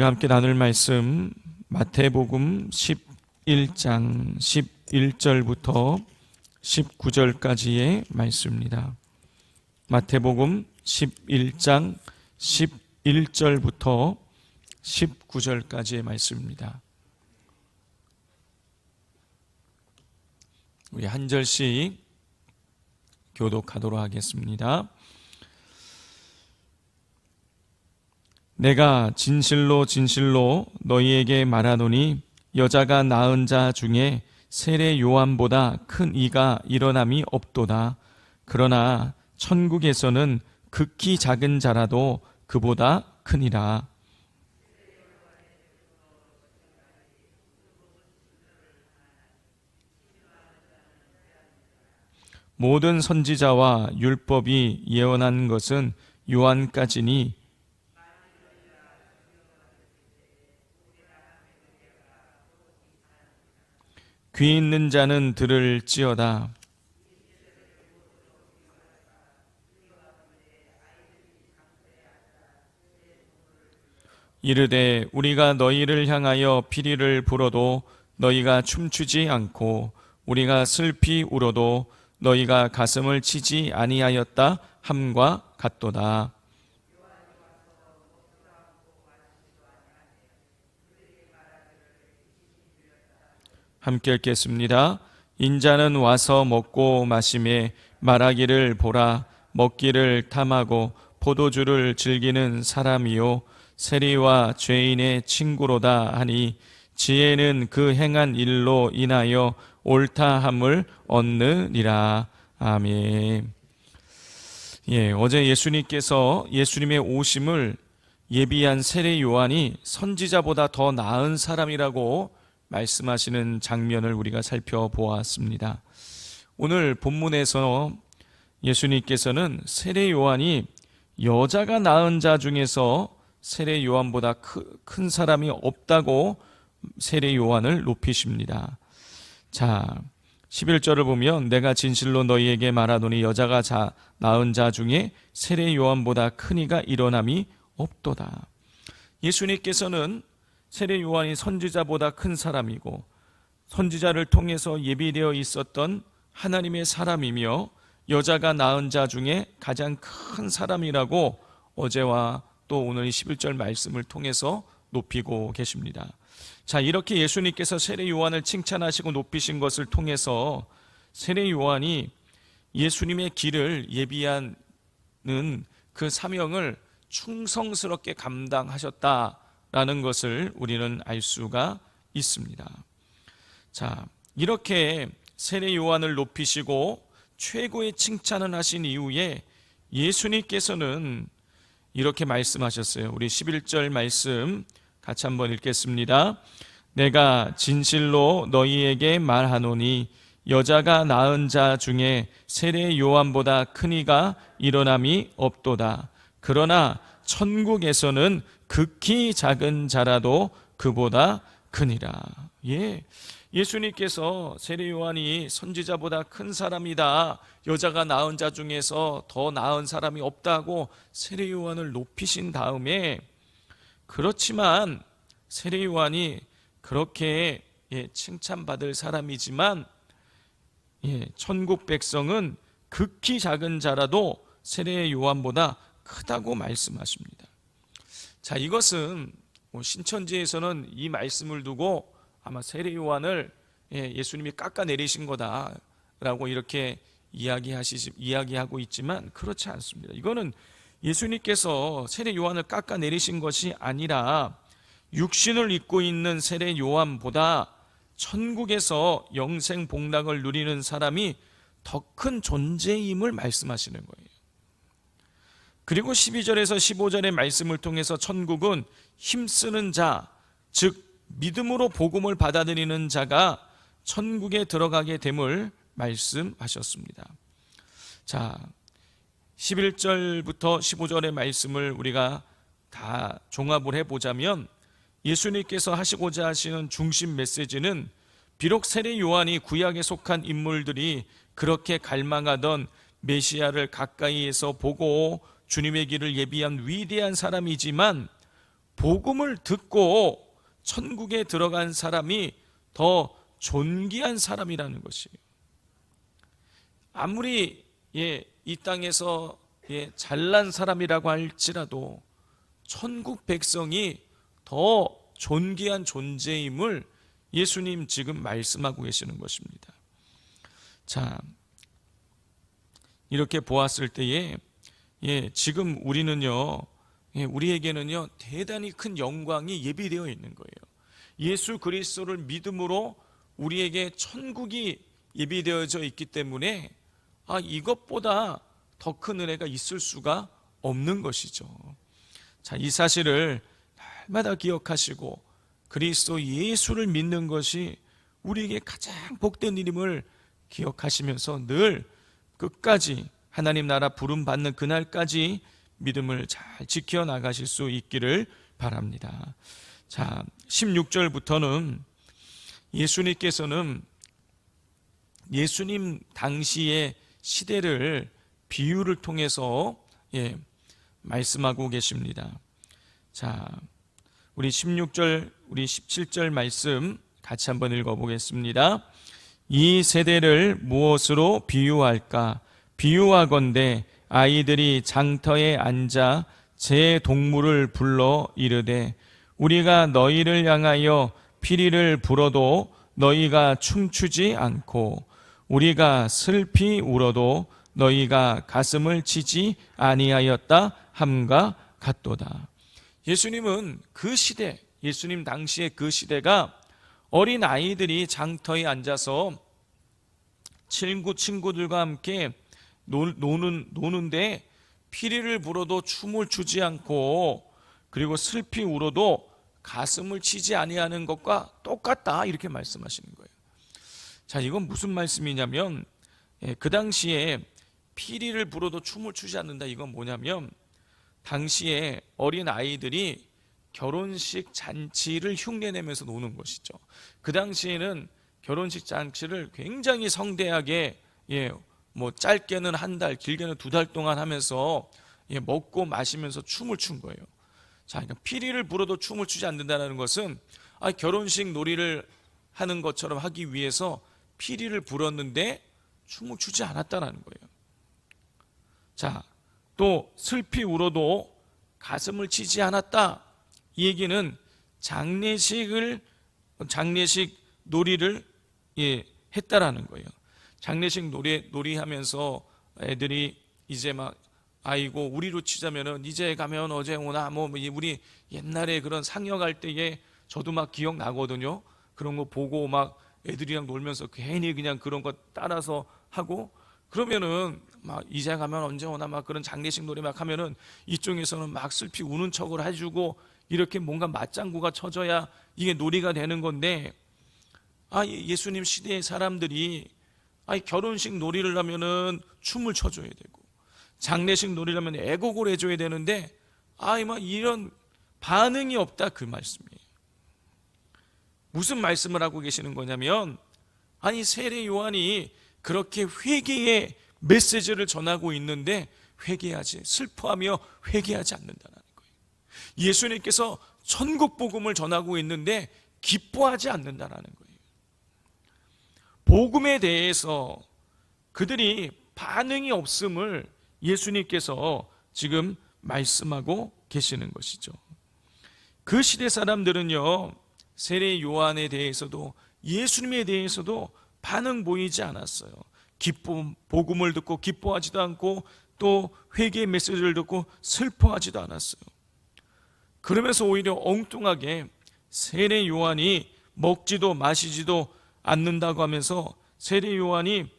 우리가 함께 나눌 말씀 마태복음 11장 11절부터 19절까지의 말씀입니다. 마태복음 11장 11절부터 19절까지의 말씀입니다. 우리 한 절씩 교독하도록 하겠습니다. 내가 진실로 진실로 너희에게 말하노니 여자가 낳은 자 중에 세례 요한보다 큰 이가 일어남이 없도다. 그러나 천국에서는 극히 작은 자라도 그보다 크니라. 모든 선지자와 율법이 예언한 것은 요한까지니 귀 있는 자는 들을지어다. 이르되 우리가 너희를 향하여 피리를 불어도 너희가 춤추지 않고 우리가 슬피 울어도 너희가 가슴을 치지 아니하였다 함과 같도다. 함께 읽겠습니다. 인자는 와서 먹고 마시매 말하기를 보라. 먹기를 탐하고 포도주를 즐기는 사람이요 세리와 죄인의 친구로다 하니 지혜는 그 행한 일로 인하여 옳다함을 얻느니라. 아멘. 어제 예수님께서 예수님의 오심을 예비한 세례 요한이 선지자보다 더 나은 사람이라고 말씀하시는 장면을 우리가 살펴보았습니다. 오늘 본문에서 예수님께서는 세례 요한이 여자가 낳은 자 중에서 세례 요한보다 큰 사람이 없다고 세례 요한을 높이십니다. 자, 11절을 보면 내가 진실로 너희에게 말하노니 여자가 낳은 자 중에 세례 요한보다 큰 이가 일어남이 없도다. 예수님께서는 세례 요한이 선지자보다 큰 사람이고 선지자를 통해서 예비되어 있었던 하나님의 사람이며 여자가 낳은 자 중에 가장 큰 사람이라고 어제와 또 오늘 11절 말씀을 통해서 높이고 계십니다. 자, 이렇게 예수님께서 세례 요한을 칭찬하시고 높이신 것을 통해서 세례 요한이 예수님의 길을 예비하는 그 사명을 충성스럽게 감당하셨다라는 것을 우리는 알 수가 있습니다. 자, 이렇게 세례 요한을 높이시고 최고의 칭찬을 하신 이후에 예수님께서는 이렇게 말씀하셨어요. 우리 11절 말씀 같이 한번 읽겠습니다. 내가 진실로 너희에게 말하노니 여자가 낳은 자 중에 세례 요한보다 큰 이가 일어남이 없도다. 그러나 천국에서는 극히 작은 자라도 그보다 크니라. 예수님께서 세례 요한이 선지자보다 큰 사람이다, 여자가 낳은 자 중에서 더 나은 사람이 없다고 세례 요한을 높이신 다음에, 그렇지만 세례 요한이 그렇게 칭찬받을 사람이지만 천국 백성은 극히 작은 자라도 세례 요한보다 크다고 말씀하십니다. 자, 이것은 신천지에서는 이 말씀을 두고 아마 세례 요한을 예수님이 깎아내리신 거다라고 이렇게 이야기하고 있지만 그렇지 않습니다. 이거는 예수님께서 세례 요한을 깎아내리신 것이 아니라 육신을 입고 있는 세례 요한보다 천국에서 영생 복락을 누리는 사람이 더 큰 존재임을 말씀하시는 거예요. 그리고 12절에서 15절의 말씀을 통해서 천국은 힘쓰는 자, 즉 믿음으로 복음을 받아들이는 자가 천국에 들어가게 됨을 말씀하셨습니다. 자, 11절부터 15절의 말씀을 우리가 다 종합을 해보자면 예수님께서 하시고자 하시는 중심 메시지는 비록 세례 요한이 구약에 속한 인물들이 그렇게 갈망하던 메시아를 가까이에서 보고 주님의 길을 예비한 위대한 사람이지만 복음을 듣고 천국에 들어간 사람이 더 존귀한 사람이라는 것이에요. 아무리 이 땅에서 잘난 사람이라고 할지라도 천국 백성이 더 존귀한 존재임을 예수님 지금 말씀하고 계시는 것입니다. 자, 이렇게 보았을 때에 지금 우리는요, 우리에게는요 대단히 큰 영광이 예비되어 있는 거예요. 예수 그리스도를 믿음으로 우리에게 천국이 예비되어져 있기 때문에 이것보다 더 큰 은혜가 있을 수가 없는 것이죠. 자, 이 사실을 날마다 기억하시고 그리스도 예수를 믿는 것이 우리에게 가장 복된 일임을 기억하시면서 늘 끝까지 하나님 나라 부름 받는 그날까지 믿음을 잘 지켜나가실 수 있기를 바랍니다. 자, 16절부터는 예수님께서는 예수님 당시의 시대를 비유를 통해서 말씀하고 계십니다. 자, 우리 16절, 우리 17절 말씀 같이 한번 읽어보겠습니다. 이 세대를 무엇으로 비유할까? 비유하건대 아이들이 장터에 앉아 제 동물을 불러 이르되 우리가 너희를 향하여 피리를 불어도 너희가 춤추지 않고 우리가 슬피 울어도 너희가 가슴을 치지 아니하였다 함과 같도다. 예수님은 그 시대, 예수님 당시의 그 시대가 어린 아이들이 장터에 앉아서 친구들과 함께 노는데 피리를 불어도 춤을 추지 않고 그리고 슬피 울어도 가슴을 치지 아니하는 것과 똑같다, 이렇게 말씀하시는 거예요. 자, 이건 무슨 말씀이냐면 그 당시에 피리를 불어도 춤을 추지 않는다, 이건 뭐냐면 당시에 어린 아이들이 결혼식 잔치를 흉내내면서 노는 것이죠. 그 당시에는 결혼식 잔치를 굉장히 성대하게 뭐 짧게는 한 달, 길게는 2달 동안 하면서 먹고 마시면서 춤을 춘 거예요. 자, 그러니까 피리를 불어도 춤을 추지 않는다는 것은 결혼식 놀이를 하는 것처럼 하기 위해서 피리를 불었는데 춤을 추지 않았다는 거예요. 자, 또 슬피 울어도 가슴을 치지 않았다. 이 얘기는 장례식 놀이를 했다라는 거예요. 장례식 놀이하면서 애들이 이제 막 아이고 우리로 치자면은 이제 가면 어제 오나 뭐 우리 옛날에 그런 상여갈 때에 저도 막 기억나거든요. 그런 거 보고 막 애들이랑 놀면서 괜히 그냥 그런 거 따라서 하고 그러면은 막 이제 가면 언제 오나 막 그런 장례식 놀이 막 하면은 이쪽에서는 막 슬피 우는 척을 해주고 이렇게 뭔가 맞장구가 쳐져야 이게 놀이가 되는 건데 예수님 시대의 사람들이 결혼식 놀이를 하면은 춤을 춰줘야 되고 장례식 놀이를 하면 애곡을 해줘야 되는데 막 이런 반응이 없다, 그 말씀이에요. 무슨 말씀을 하고 계시는 거냐면 세례 요한이 그렇게 회개의 메시지를 전하고 있는데 슬퍼하며 회개하지 않는다는 거예요. 예수님께서 천국 복음을 전하고 있는데 기뻐하지 않는다는 거예요. 복음에 대해서 그들이 반응이 없음을 예수님께서 지금 말씀하고 계시는 것이죠. 그 시대 사람들은요, 세례 요한에 대해서도 예수님에 대해서도 반응 보이지 않았어요. 복음을 듣고 기뻐하지도 않고 또 회개의 메시지를 듣고 슬퍼하지도 않았어요. 그러면서 오히려 엉뚱하게 세례 요한이 먹지도 마시지도 않는다고 하면서 세례 요한이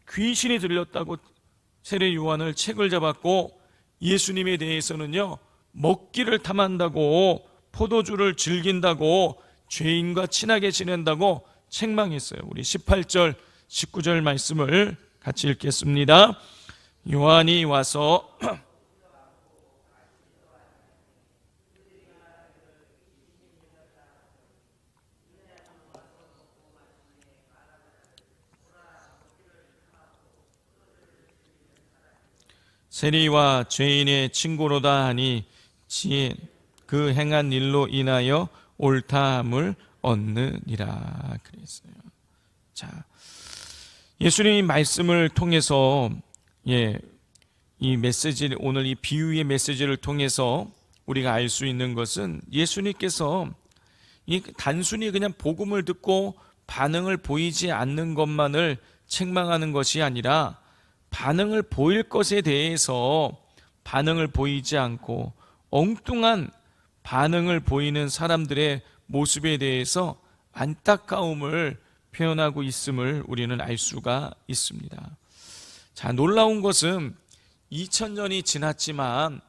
귀신이 들렸다고 세례 요한을 책을 잡았고 예수님에 대해서는요, 먹기를 탐한다고 포도주를 즐긴다고 죄인과 친하게 지낸다고 책망했어요. 우리 18절 19절 말씀을 같이 읽겠습니다. 요한이 와서 세리와 죄인의 친구로다 하니 지혜 그 행한 일로 인하여 옳다함을 얻느니라 그랬어요. 자, 예수님이 말씀을 통해서 이 메시지, 오늘 이 비유의 메시지를 통해서 우리가 알 수 있는 것은 예수님께서 단순히 그냥 복음을 듣고 반응을 보이지 않는 것만을 책망하는 것이 아니라 반응을 보일 것에 대해서 반응을 보이지 않고 엉뚱한 반응을 보이는 사람들의 모습에 대해서 안타까움을 표현하고 있음을 우리는 알 수가 있습니다. 자, 놀라운 것은 2000년이 지났지만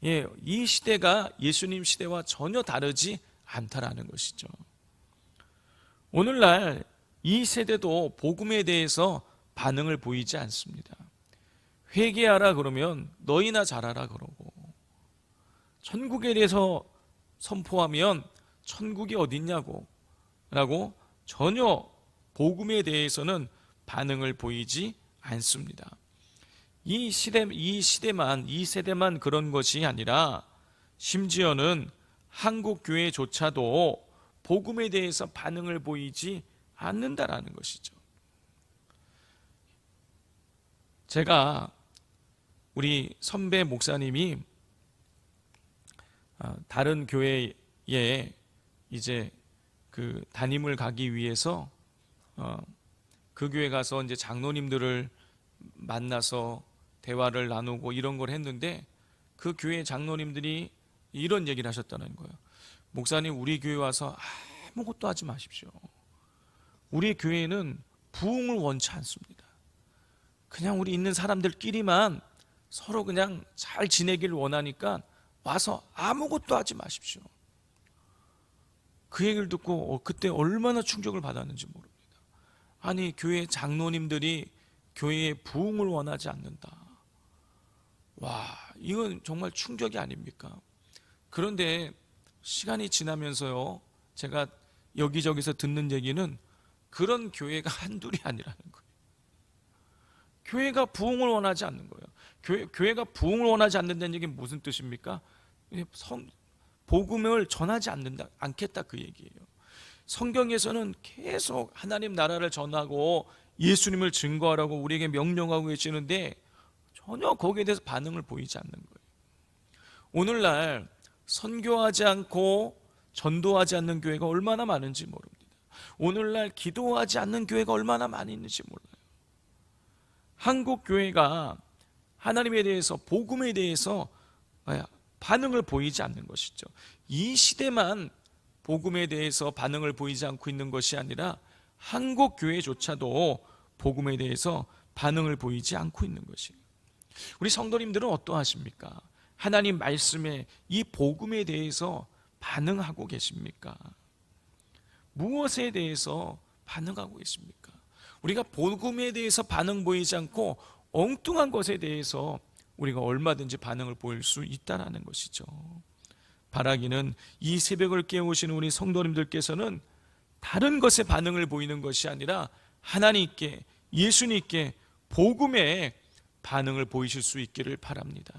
이 시대가 예수님 시대와 전혀 다르지 않다라는 것이죠. 오늘날 이 세대도 복음에 대해서 반응을 보이지 않습니다. 회개하라 그러면 너희나 잘하라 그러고, 천국에 대해서 선포하면 천국이 어딨냐고 라고 전혀 복음에 대해서는 반응을 보이지 않습니다. 이 세대만 그런 것이 아니라 심지어는 한국 교회조차도 복음에 대해서 반응을 보이지 않는다라는 것이죠. 제가 우리 선배 목사님이 다른 교회에 이제 그 담임을 가기 위해서 그 교회 가서 이제 장로님들을 만나서 대화를 나누고 이런 걸 했는데, 그 교회 장로님들이 이런 얘기를 하셨다는 거예요. 목사님, 우리 교회 와서 아무것도 하지 마십시오. 우리 교회는 부흥을 원치 않습니다. 그냥 우리 있는 사람들끼리만 서로 그냥 잘 지내기를 원하니까 와서 아무것도 하지 마십시오. 그 얘기를 듣고 그때 얼마나 충격을 받았는지 모릅니다. 아니, 교회 장로님들이 교회의 부흥을 원하지 않는다. 와, 이건 정말 충격이 아닙니까? 그런데 시간이 지나면서요, 제가 여기저기서 듣는 얘기는 그런 교회가 한둘이 아니라는 거예요. 교회가 부흥을 원하지 않는 거예요. 교회가 부흥을 원하지 않는다는 얘기는 무슨 뜻입니까? 복음을 전하지 않겠다 그 얘기예요. 성경에서는 계속 하나님 나라를 전하고 예수님을 증거하라고 우리에게 명령하고 계시는데 전혀 거기에 대해서 반응을 보이지 않는 거예요. 오늘날 선교하지 않고 전도하지 않는 교회가 얼마나 많은지 모릅니다. 오늘날 기도하지 않는 교회가 얼마나 많이 있는지 몰라요. 한국 교회가 하나님에 대해서, 복음에 대해서 반응을 보이지 않는 것이죠. 이 시대만 복음에 대해서 반응을 보이지 않고 있는 것이 아니라 한국 교회조차도 복음에 대해서 반응을 보이지 않고 있는 것이에요. 우리 성도님들은 어떠하십니까? 하나님 말씀에, 이 복음에 대해서 반응하고 계십니까? 무엇에 대해서 반응하고 계십니까? 우리가 복음에 대해서 반응 보이지 않고 엉뚱한 것에 대해서 우리가 얼마든지 반응을 보일 수 있다는 것이죠. 바라기는 이 새벽을 깨우시는 우리 성도님들께서는 다른 것에 반응을 보이는 것이 아니라 하나님께, 예수님께, 복음에 반응을 보이실 수 있기를 바랍니다.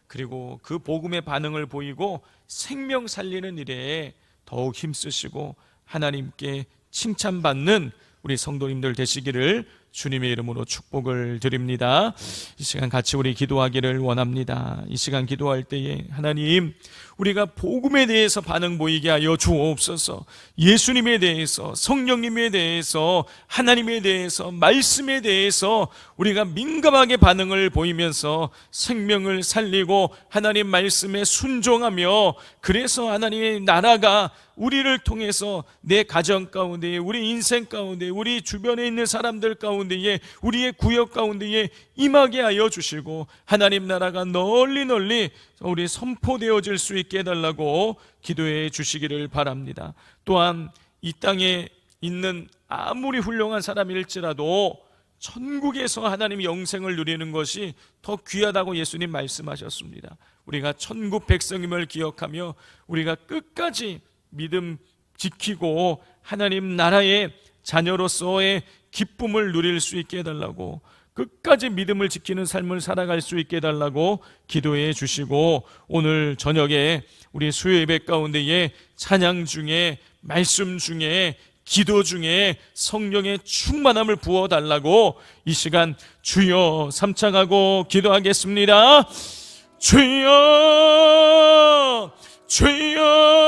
그리고 그 복음의 반응을 보이고 생명 살리는 일에 더욱 힘쓰시고 하나님께 칭찬받는 우리 성도님들 되시기를 주님의 이름으로 축복을 드립니다. 이 시간 같이 우리 기도하기를 원합니다. 이 시간 기도할 때에 하나님, 우리가 복음에 대해서 반응 보이게 하여 주옵소서. 예수님에 대해서, 성령님에 대해서, 하나님에 대해서, 말씀에 대해서 우리가 민감하게 반응을 보이면서 생명을 살리고 하나님 말씀에 순종하며, 그래서 하나님의 나라가 우리를 통해서 내 가정 가운데, 우리 인생 가운데, 우리 주변에 있는 사람들 가운데에, 우리의 구역 가운데에 임하게 하여 주시고 하나님 나라가 널리 우리 선포되어질 수 있게 해달라고 기도해 주시기를 바랍니다. 또한 이 땅에 있는 아무리 훌륭한 사람일지라도 천국에서 하나님의 영생을 누리는 것이 더 귀하다고 예수님 말씀하셨습니다. 우리가 천국 백성임을 기억하며 우리가 끝까지 믿음 지키고 하나님 나라의 자녀로서의 기쁨을 누릴 수 있게 해달라고, 끝까지 믿음을 지키는 삶을 살아갈 수 있게 해달라고 기도해 주시고, 오늘 저녁에 우리 수요 예배 가운데에 찬양 중에, 말씀 중에, 기도 중에 성령의 충만함을 부어달라고 이 시간 주여 삼창하고 기도하겠습니다. 주여, 주여,